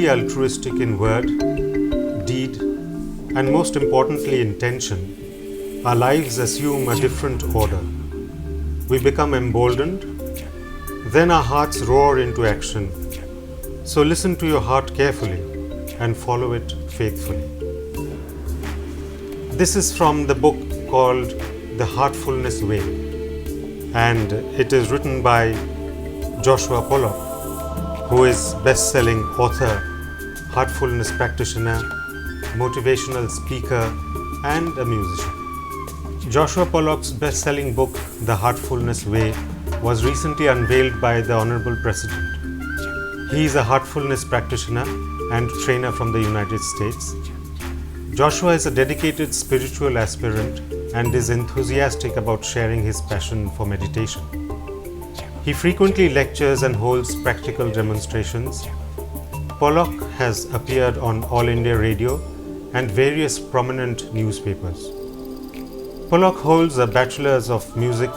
truly altruistic in word, deed, and most importantly intention, our lives assume a different order. We become emboldened, then our hearts roar into action. So listen to your heart carefully and follow it faithfully. This is from the book called The Heartfulness Way, and it is written by Joshua Pollock, who is best-selling author, heartfulness practitioner, motivational speaker, and a musician. Joshua Pollock's best-selling book, The Heartfulness Way, was recently unveiled by the Honorable President. He is a heartfulness practitioner and trainer from the United States. Joshua is a dedicated spiritual aspirant and is enthusiastic about sharing his passion for meditation. He frequently lectures and holds practical demonstrations. Pollock has appeared on All India Radio and various prominent newspapers. Pollock holds a Bachelor's of Music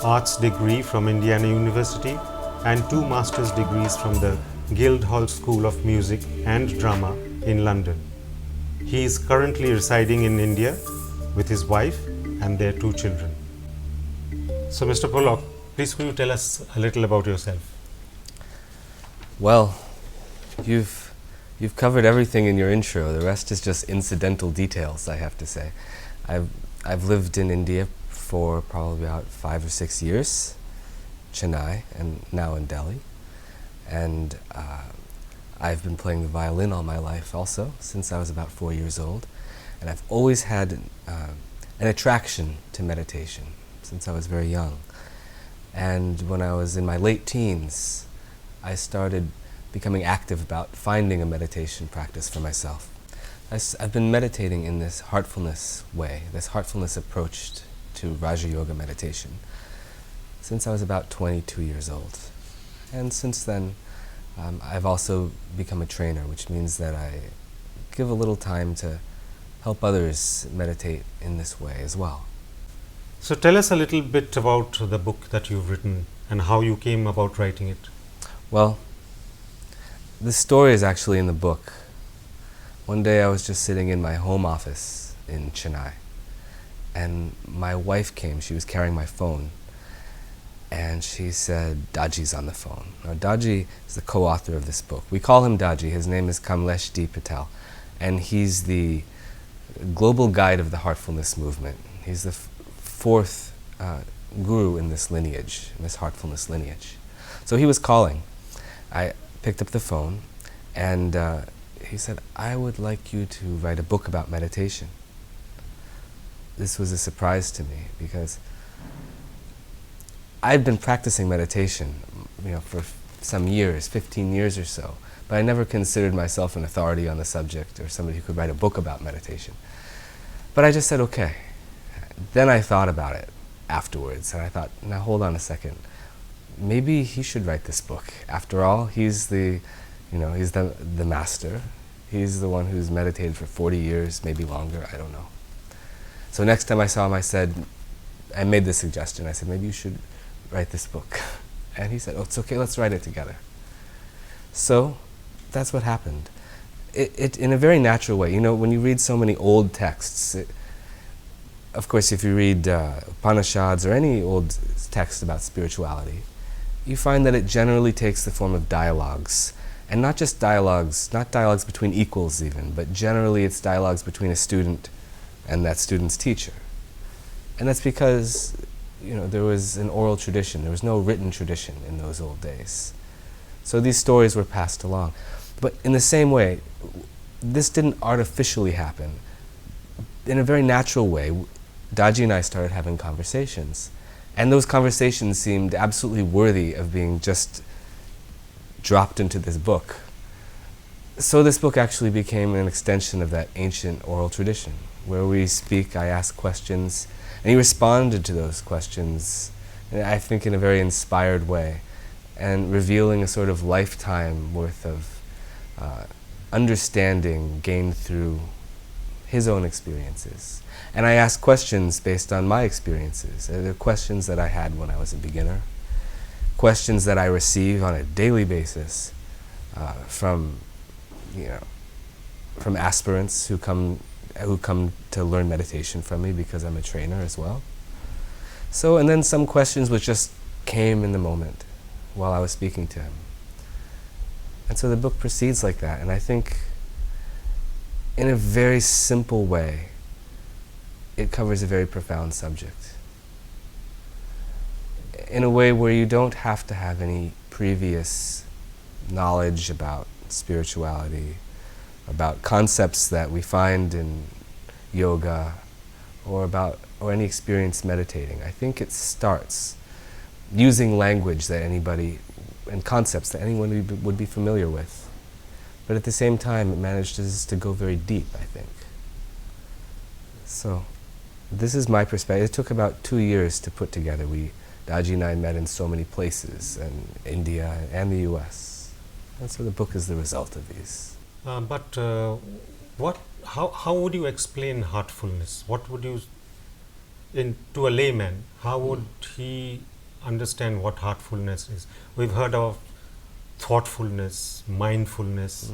Arts degree from Indiana University and 2 master's degrees from the Guildhall School of Music and Drama in London. He is currently residing in India with his wife and their 2 children. So, Mr. Pollock, please could you tell us a little about yourself? Well, you've covered everything in your intro. The rest is just incidental details, I have to say. I've lived in India for probably about 5 or 6 years, Chennai, and now in Delhi. And I've been playing the violin all my life also, since I was about 4 years old. And I've always had an attraction to meditation since I was very young. And when I was in my late teens, I started becoming active about finding a meditation practice for myself. I've been meditating in this heartfulness way, this heartfulness approach to Raja Yoga meditation, since I was about 22 years old. And since then, I've also become a trainer, which means that I give a little time to help others meditate in this way as well. So tell us a little bit about the book that you've written and how you came about writing it. Well, the story is actually in the book. One day I was just sitting in my home office in Chennai, and my wife came. She was carrying my phone, and she said, "Daji's on the phone." Now, Daji is the co-author of this book. We call him Daji. His name is Kamlesh D. Patel, and he's the global guide of the heartfulness movement. He's the 4th guru in this lineage, in this heartfulness lineage. So he was calling. I picked up the phone, and he said, "I would like you to write a book about meditation." This was a surprise to me because I'd been practicing meditation, for some years, 15 years or so, but I never considered myself an authority on the subject or somebody who could write a book about meditation. But I just said, okay. Then I thought about it afterwards, and I thought, now hold on a second. Maybe he should write this book. After all, he's the master. He's the one who's meditated for 40 years, maybe longer, I don't know. So next time I saw him, I made this suggestion. I said, maybe you should write this book. And he said, oh, it's okay, let's write it together. So that's what happened. It in a very natural way. When you read so many old texts, of course, if you read Upanishads or any old text about spirituality, you find that it generally takes the form of dialogues. And not just dialogues, not dialogues between equals even, but generally it's dialogues between a student and that student's teacher. And that's because, there was an oral tradition. There was no written tradition in those old days. So these stories were passed along. But in the same way, this didn't artificially happen. In a very natural way, Daji and I started having conversations. And those conversations seemed absolutely worthy of being just dropped into this book. So this book actually became an extension of that ancient oral tradition, where we speak, I ask questions, and he responded to those questions, I think in a very inspired way, and revealing a sort of lifetime worth of understanding gained through his own experiences. And I ask questions based on my experiences. They're questions that I had when I was a beginner, questions that I receive on a daily basis from you know, from aspirants who come to learn meditation from me because I'm a trainer as well. So, and then some questions which just came in the moment while I was speaking to him. And so the book proceeds like that, and I think in a very simple way, it covers a very profound subject. In a way where you don't have to have any previous knowledge about spirituality, about concepts that we find in yoga, or any experience meditating. I think it starts using language that anybody, and concepts that anyone would be familiar with. But at the same time, it manages to go very deep, I think. So, this is my perspective. It took about 2 years to put together. Daji and I met in so many places, in India and the US. And so the book is the result of these. How would you explain heartfulness? What would you, to a layman, how would he understand what heartfulness is? We've heard of thoughtfulness, mindfulness.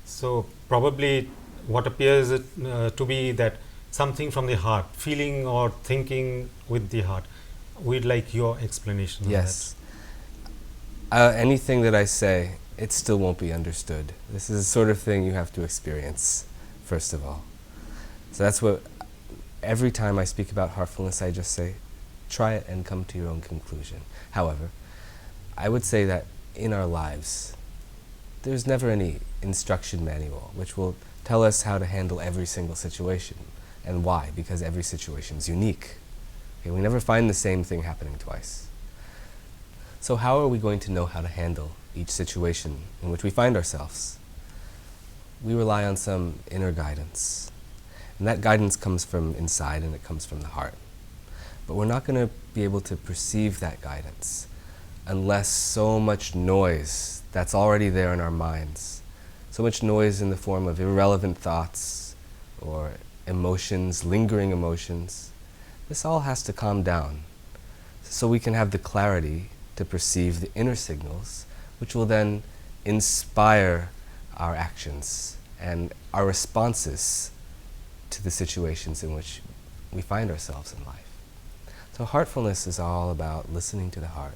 So probably what appears to be that something from the heart, feeling or thinking with the heart. We'd like your explanation. Yes. Anything that I say, it still won't be understood. This is the sort of thing you have to experience, first of all. So that's what, every time I speak about heartfulness, I just say, try it and come to your own conclusion. However, I would say that in our lives, there's never any instruction manual which will tell us how to handle every single situation. And why? Because every situation is unique. Okay, we never find the same thing happening twice. So how are we going to know how to handle each situation in which we find ourselves? We rely on some inner guidance. And that guidance comes from inside, and it comes from the heart. But we're not going to be able to perceive that guidance unless so much noise that's already there in our minds, so much noise in the form of irrelevant thoughts or emotions, lingering emotions, this all has to calm down so we can have the clarity to perceive the inner signals, which will then inspire our actions and our responses to the situations in which we find ourselves in life. So heartfulness is all about listening to the heart,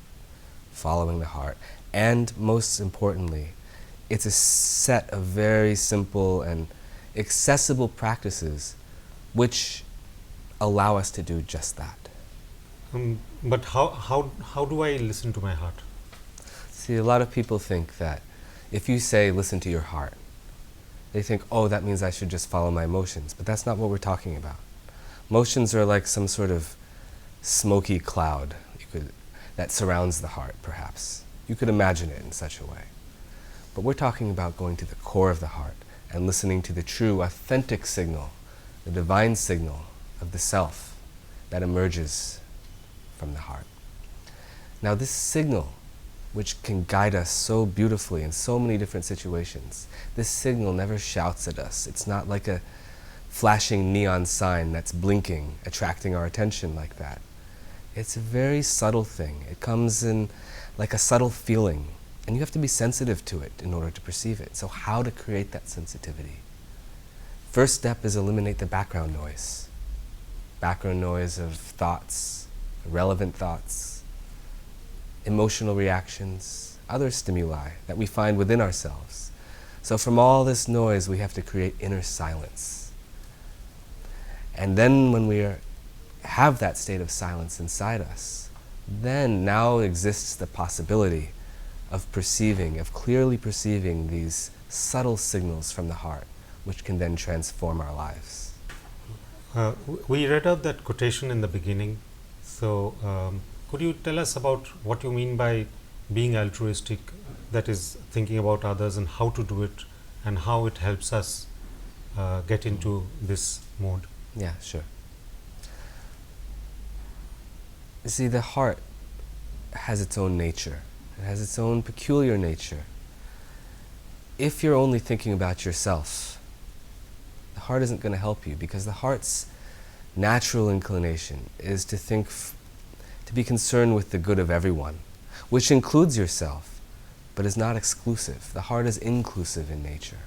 following the heart, and most importantly, it's a set of very simple and accessible practices which allow us to do just that. But how do I listen to my heart? See, a lot of people think that if you say listen to your heart, they think, oh, that means I should just follow my emotions. But that's not what we're talking about. Emotions are like some sort of smoky cloud that surrounds the heart, perhaps. You could imagine it in such a way. But we're talking about going to the core of the heart and listening to the true, authentic signal, the divine signal of the self that emerges from the heart. Now this signal, which can guide us so beautifully in so many different situations, this signal never shouts at us. It's not like a flashing neon sign that's blinking, attracting our attention like that. It's a very subtle thing. It comes in like a subtle feeling, and you have to be sensitive to it in order to perceive it. So how to create that sensitivity? First step is eliminate the background noise. Background noise of thoughts, irrelevant thoughts, emotional reactions, other stimuli that we find within ourselves. So from all this noise, we have to create inner silence. And then when we have that state of silence inside us, then now exists the possibility of perceiving, of clearly perceiving these subtle signals from the heart, which can then transform our lives. We read out that quotation in the beginning. So could you tell us about what you mean by being altruistic, that is thinking about others, and how to do it, and how it helps us get into this mode? Yeah, sure. You see, the heart has its own nature. It has its own peculiar nature. If you're only thinking about yourself, the heart isn't going to help you, because the heart's natural inclination is to think, to be concerned with the good of everyone, which includes yourself, but is not exclusive. The heart is inclusive in nature.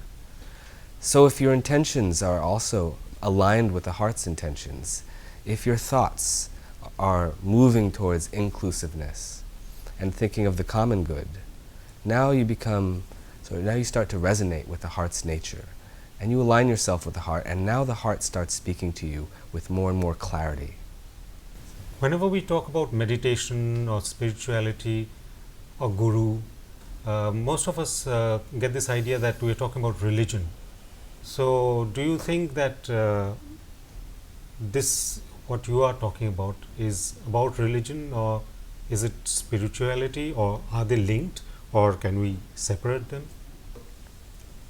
So if your intentions are also aligned with the heart's intentions, if your thoughts are moving towards inclusiveness and thinking of the common good, now you start to resonate with the heart's nature, and you align yourself with the heart, and now the heart starts speaking to you with more and more clarity. Whenever we talk about meditation or spirituality or guru, most of us get this idea that we are talking about religion. So, do you think that this, what you are talking about, is about religion, or is it spirituality, or are they linked, or can we separate them?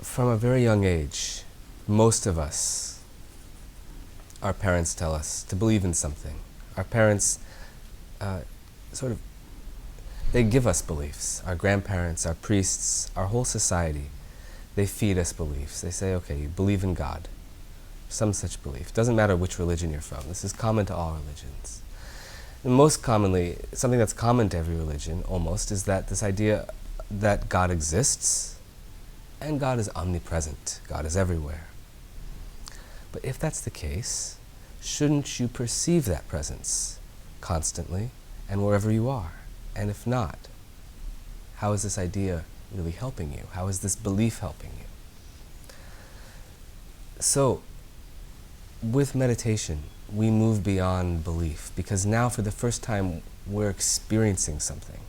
From a very young age, most of us, our parents tell us to believe in something. Our parents they give us beliefs. Our grandparents, our priests, our whole society, they feed us beliefs. They say, okay, you believe in God, some such belief. Doesn't matter which religion you're from. This is common to all religions. And most commonly, something that's common to every religion, almost, is that this idea that God exists, and God is omnipresent. God is everywhere. But if that's the case, shouldn't you perceive that presence constantly and wherever you are? And if not, how is this idea really helping you? How is this belief helping you? So, with meditation, we move beyond belief, because now for the first time we're experiencing something.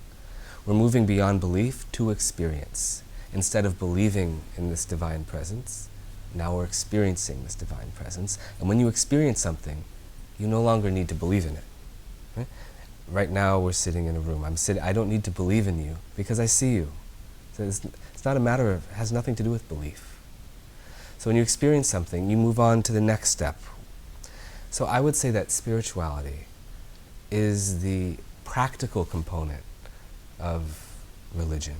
We're moving beyond belief to experience. Instead of believing in this divine presence, now we're experiencing this divine presence. And when you experience something, you no longer need to believe in it. Right? Right now we're sitting in a room. I don't need to believe in you because I see you. So it's not a matter of, it has nothing to do with belief. So when you experience something, you move on to the next step. So I would say that spirituality is the practical component of religion.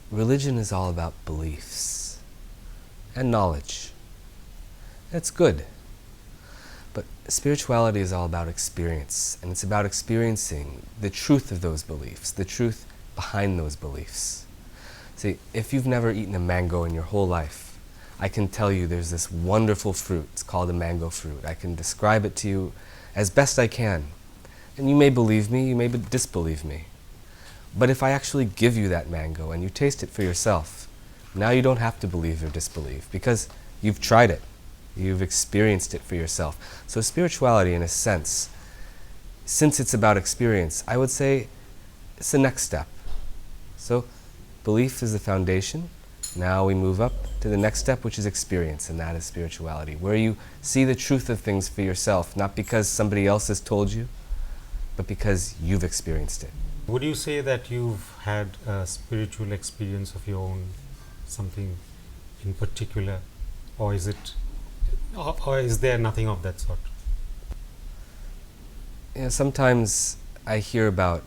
Religion is all about beliefs and knowledge. That's good. But spirituality is all about experience, and it's about experiencing the truth of those beliefs, the truth behind those beliefs. See, if you've never eaten a mango in your whole life, I can tell you there's this wonderful fruit. It's called a mango fruit. I can describe it to you as best I can. And you may believe me, you may disbelieve me. But if I actually give you that mango and you taste it for yourself, now you don't have to believe or disbelieve because you've tried it. You've experienced it for yourself. So spirituality, in a sense, since it's about experience, I would say it's the next step. So belief is the foundation. Now we move up to the next step, which is experience, and that is spirituality, where you see the truth of things for yourself, not because somebody else has told you, but because you've experienced it. Would you say that you've had a spiritual experience of your own, something in particular, or is there nothing of that sort? Yeah, sometimes I hear about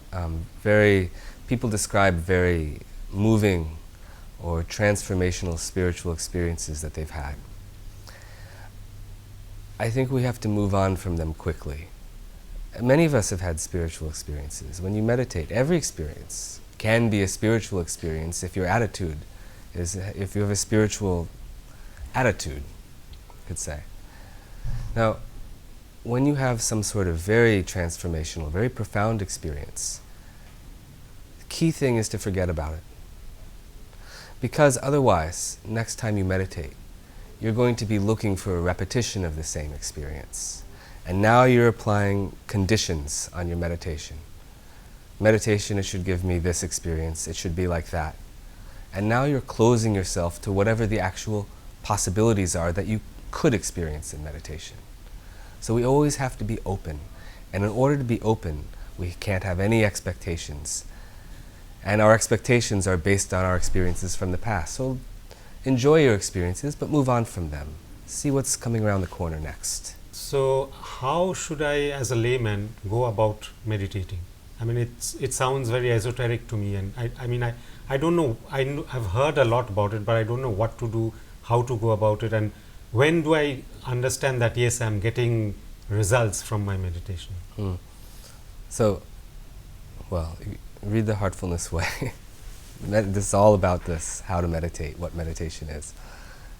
people describe very moving or transformational spiritual experiences that they've had. I think we have to move on from them quickly. Many of us have had spiritual experiences. When you meditate, every experience can be a spiritual experience if you have a spiritual attitude, you could say. Now, when you have some sort of very transformational, very profound experience, the key thing is to forget about it. Because otherwise, next time you meditate, you're going to be looking for a repetition of the same experience. And now you're applying conditions on your meditation. Meditation, it should give me this experience, it should be like that. And now you're closing yourself to whatever the actual possibilities are that you could experience in meditation. So we always have to be open. And in order to be open, we can't have any expectations. And our expectations are based on our experiences from the past. So enjoy your experiences, but move on from them. See what's coming around the corner next. So how should I, as a layman, go about meditating? I mean, it sounds very esoteric to me, and I don't know. I've heard a lot about it, but I don't know what to do, how to go about it, and when do I understand that, yes, I'm getting results from my meditation? So, read the Heartfulness Way. This is all about this, how to meditate, what meditation is.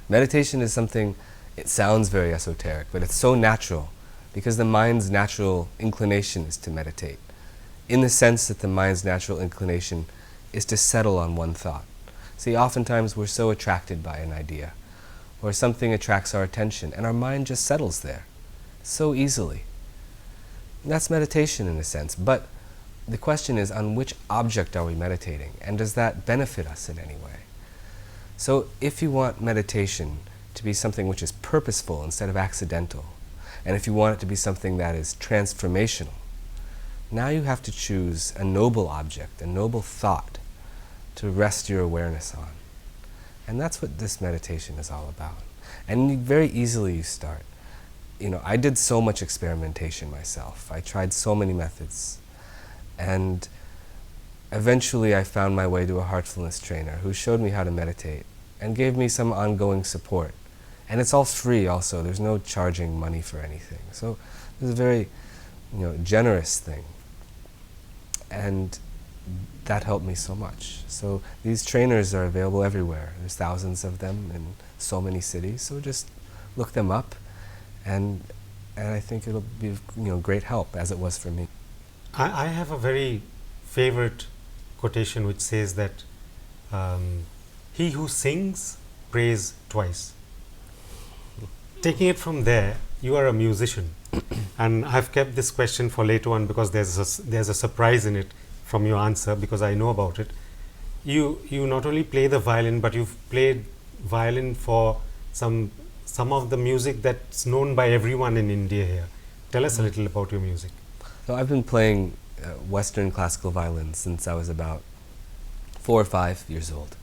Meditation is something, it sounds very esoteric, but it's so natural because the mind's natural inclination is to meditate, in the sense that the mind's natural inclination is to settle on one thought. See, oftentimes we're so attracted by an idea, or something attracts our attention, and our mind just settles there so easily. And that's meditation in a sense, but the question is, on which object are we meditating, and does that benefit us in any way? So if you want meditation to be something which is purposeful instead of accidental, and if you want it to be something that is transformational, now you have to choose a noble object, a noble thought to rest your awareness on. And that's what this meditation is all about. And very easily you start. I did so much experimentation myself. I tried so many methods. And eventually I found my way to a heartfulness trainer who showed me how to meditate and gave me some ongoing support. And it's all free also. There's no charging money for anything. So it's a very generous thing. And that helped me so much. So these trainers are available everywhere. There's thousands of them in so many cities. So just look them up, and I think it'll be great help, as it was for me. I have a very favorite quotation which says that he who sings prays twice. Taking it from there, you are a musician, and I've kept this question for later on because there's a surprise in it from your answer, because I know about it. You not only play the violin, but you've played violin for some of the music that's known by everyone in India here. Tell us a little about your music. So I've been playing Western classical violin since I was about 4 or 5 years old.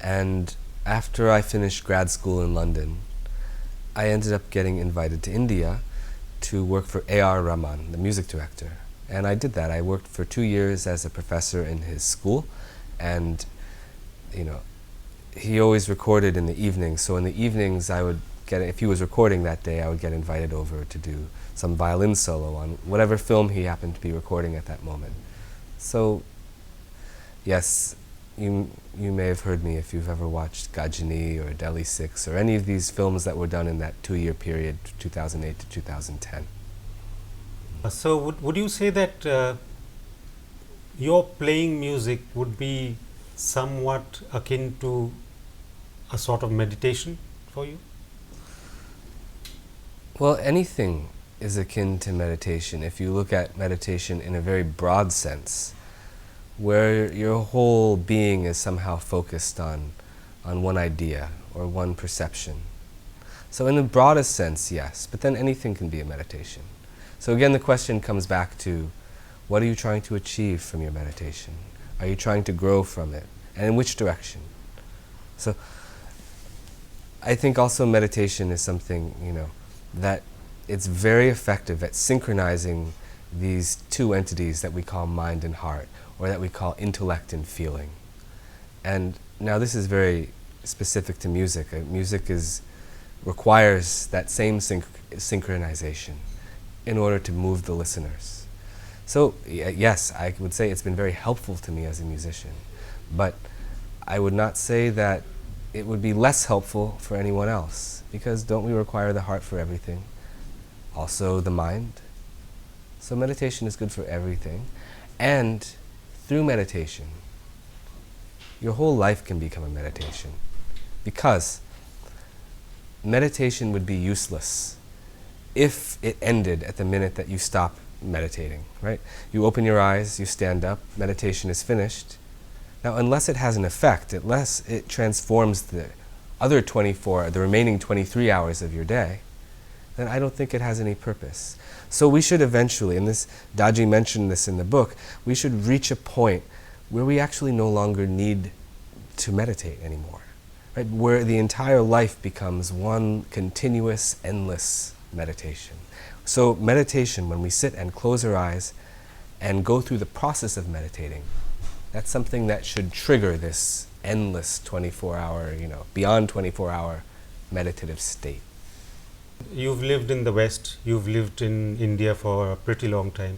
And after I finished grad school in London, I ended up getting invited to India to work for A.R. Rahman, the music director. And I did that. I worked for 2 years as a professor in his school, and he always recorded in the evenings. So in the evenings I would if he was recording that day, I would get invited over to do some violin solo on whatever film he happened to be recording at that moment. So yes, you may have heard me if you've ever watched Gajini or Delhi 6 or any of these films that were done in that 2-year period, 2008 to 2010. So would you say that your playing music would be somewhat akin to a sort of meditation for you? Well, anything is akin to meditation if you look at meditation in a very broad sense, where your whole being is somehow focused on one idea or one perception. So in the broadest sense, yes, but then anything can be a meditation. So again, the question comes back to, what are you trying to achieve from your meditation? Are you trying to grow from it? And in which direction? So I think also meditation is something, that it's very effective at synchronizing these two entities that we call mind and heart, or that we call intellect and feeling. And now this is very specific to music. Music requires that same synchronization in order to move the listeners. So yes, I would say it's been very helpful to me as a musician, but I would not say that it would be less helpful for anyone else, because don't we require the heart for everything? Also the mind. So meditation is good for everything, and through meditation, your whole life can become a meditation, because meditation would be useless if it ended at the minute that you stop meditating, right? You open your eyes, you stand up, meditation is finished. Now, unless it has an effect, unless it transforms the remaining 23 hours of your day, then I don't think it has any purpose. So we should eventually, and Daji mentioned this in the book, we should reach a point where we actually no longer need to meditate anymore, right? Where the entire life becomes one continuous, endless meditation. So meditation, when we sit and close our eyes and go through the process of meditating, that's something that should trigger this endless 24-hour, beyond 24-hour meditative state. You've lived in the West, you've lived in India for a pretty long time.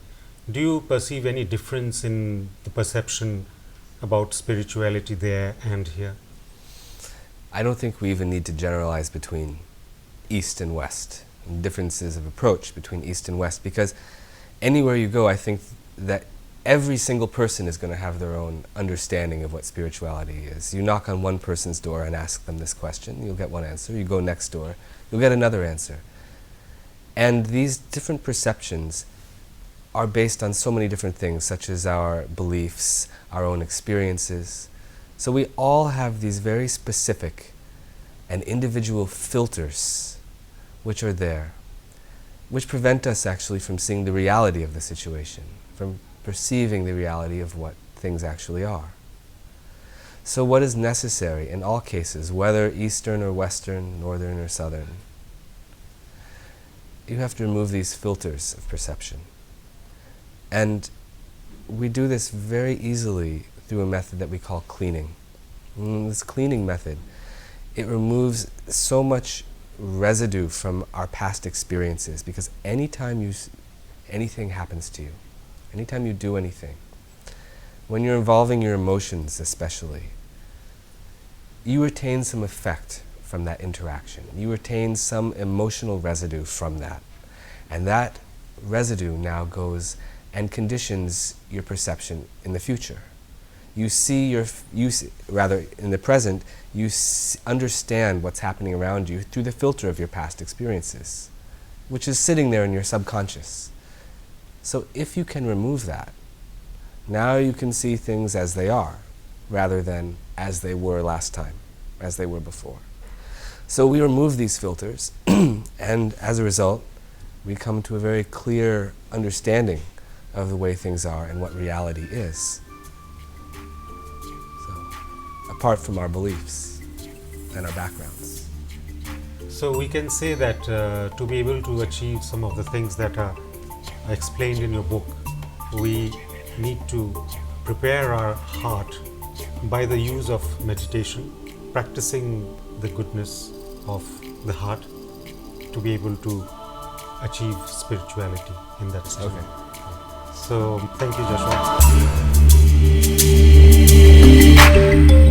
Do you perceive any difference in the perception about spirituality there and here? I don't think we even need to generalize between East and West, and differences of approach between East and West, because anywhere you go, I think that every single person is going to have their own understanding of what spirituality is. You knock on one person's door and ask them this question, you'll get one answer. You go next door, you'll get another answer. And these different perceptions are based on so many different things, such as our beliefs, our own experiences. So we all have these very specific and individual filters which are there, which prevent us actually from seeing the reality of the situation, from perceiving the reality of what things actually are. So what is necessary in all cases, whether Eastern or Western, Northern or Southern, you have to remove these filters of perception. And we do this very easily through a method that we call cleaning. This cleaning method, it removes so much residue from our past experiences, because anytime anything happens to you, anytime you do anything, when you're involving your emotions especially, you retain some effect from that interaction. You retain some emotional residue from that. And that residue now goes and conditions your perception in the future. You see rather in the present, you understand what's happening around you through the filter of your past experiences, which is sitting there in your subconscious. So if you can remove that, now you can see things as they are, rather than as they were last time, as they were before. So we remove these filters, and as a result, we come to a very clear understanding of the way things are and what reality is. So, apart from our beliefs and our backgrounds. So we can say that to be able to achieve some of the things that are explained in your book, we need to prepare our heart by the use of meditation, practicing the goodness of the heart to be able to achieve spirituality in that state. Okay. So thank you, Joshua.